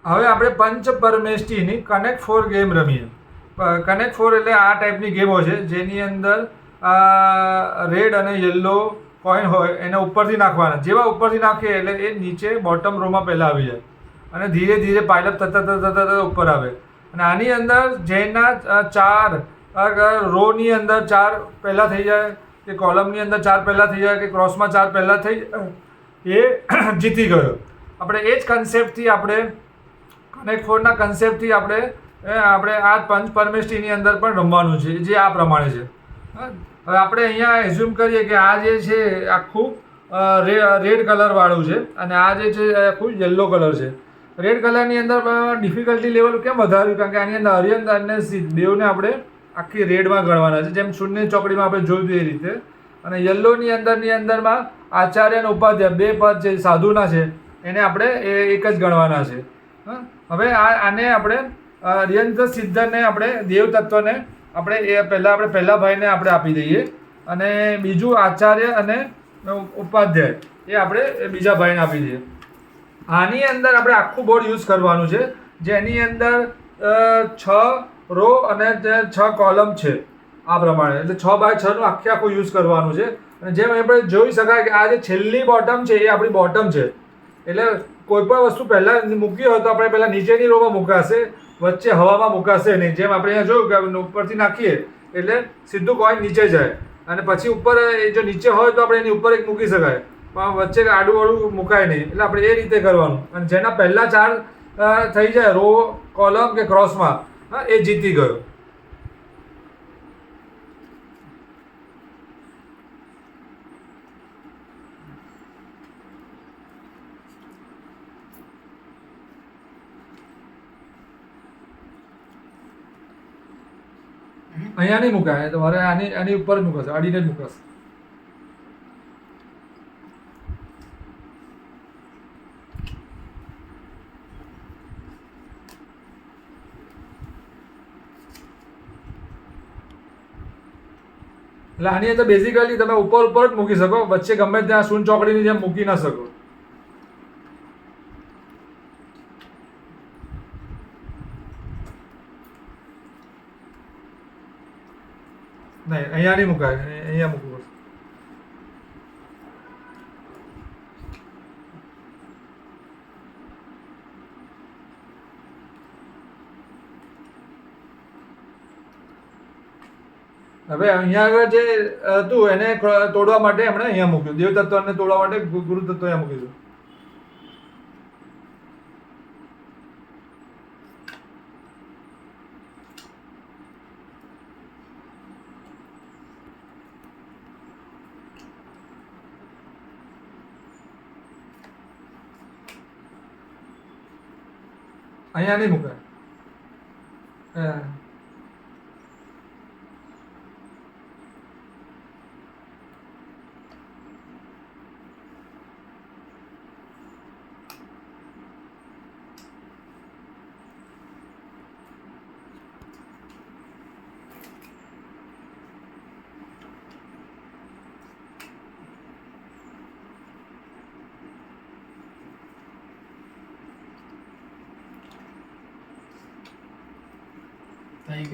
હવે આપણે પંચ પરમેષ્ટીની connect four game રમીએ. કનેક્ટ ફોર એટલે આ ટાઈપની ગેમો છે જેની અંદર રેડ અને યલો કોઈન હોય એને ઉપરથી નાખવાના. જેવા ઉપરથી નાખીએ એટલે એ નીચે બોટમ રોમાં પહેલાં આવી જાય અને ધીરે ધીરે પાયલઅપ થતા ઉપર આવે. અને આની અંદર જેના ચાર રોની અંદર ચાર પહેલાં થઈ જાય કે કોલમની અંદર ચાર પહેલાં થઈ જાય કે ક્રોસમાં ચાર પહેલાં થઈ જાય એ જીતી ગયો. આપણે એ જ કન્સેપ્ટથી આપણે કનેક્ટ ફોરના કન્સેપ્ટથી આપણે આ પંચ પરમેષ્ટીની અંદર પણ રમવાનું છે જે આ પ્રમાણે છે. હવે આપણે અહીંયા એઝ્યુમ કરીએ કે આ જે છે આખું રેડ કલરવાળું છે અને આ જે છે આખું યલો કલર છે. રેડ કલરની અંદર ડિફિકલ્ટી લેવલ કેમ વધાર્યું? કારણ કે આની અંદર અરિહંત અને સિદ્ધ બેઉને આપણે આખી રેડમાં ગણવાના છે, જેમ શૂન્ય ચોકડીમાં આપણે જોયું એ રીતે. અને યલોની અંદરમાં આચાર્ય અને ઉપાધ્યાય બે પદ છે સાધુના છે એને આપણે એક જ ગણવાના છે. હવે આને આપણે અરિહંત સિદ્ધને આપણે દેવ તત્વને આપણે પહેલા ભાઈને આપણે આપી દઈએ અને બીજું આચાર્ય અને ઉપાધ્યાય એ આપણે બીજા ભાઈને આપી દઈએ. આની અંદર આપણે આખું બોર્ડ યુઝ કરવાનું છે જેની અંદર 6 રો અને 6 કોલમ છે આ પ્રમાણે. એટલે 6x6 નું આખું યુઝ કરવાનું છે. અને જેમ આપણે જોઈ શકાય કે આ જે છેલ્લી બોટમ છે એ આપણી બોટમ છે. એટલે કોઈ પણ વસ્તુ પહેલાં મૂકી હોય તો આપણે પહેલાં નીચેની રોમાં મુકાશે, વચ્ચે હવામાં મુકાશે નહીં. જેમ આપણે અહીંયા જોયું કે ઉપરથી નાખીએ એટલે સીધું કોઈન નીચે જાય અને પછી ઉપર જો નીચે હોય તો આપણે એની ઉપર એક મૂકી શકાય પણ વચ્ચે આડું મુકાય નહીં. એટલે આપણે એ રીતે કરવાનું. અને જેના પહેલાં ચાર થઈ જાય રો કોલમ કે ક્રોસમાં એ જીતી ગયો. અહીંયા નહીં મુકાય, તમારે આની ઉપર જ મુકાશે, અડીને જ મુકાશે. એટલે આની અંદર બેઝિકલી તમે ઉપર જ મૂકી શકો, વચ્ચે ગમે ત્યાં શૂન્ય ચોકડીની જેમ મૂકી ના શકો. નહીં, અહીંયા નહીં મુકાય, અહીંયા મૂકવું પડશે. હવે અહીંયા આગળ જે હતું એને તોડવા માટે એમણે અહીંયા મૂક્યું. દેવ તત્વને તોડવા માટે ગુરુ તત્વ અહીંયા મૂક્યું. અહીંયા નહીં મુકાય.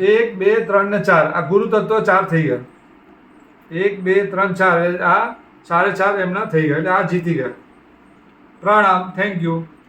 એક બે ત્રણ ને ચાર આ ગુરુ તત્વ ચાર થઈ ગયા. 1 2 3 4 આ ચારે ચાર એમના થઈ ગયા એટલે આ જીતી ગયા. પ્રણામ, થેન્ક યુ.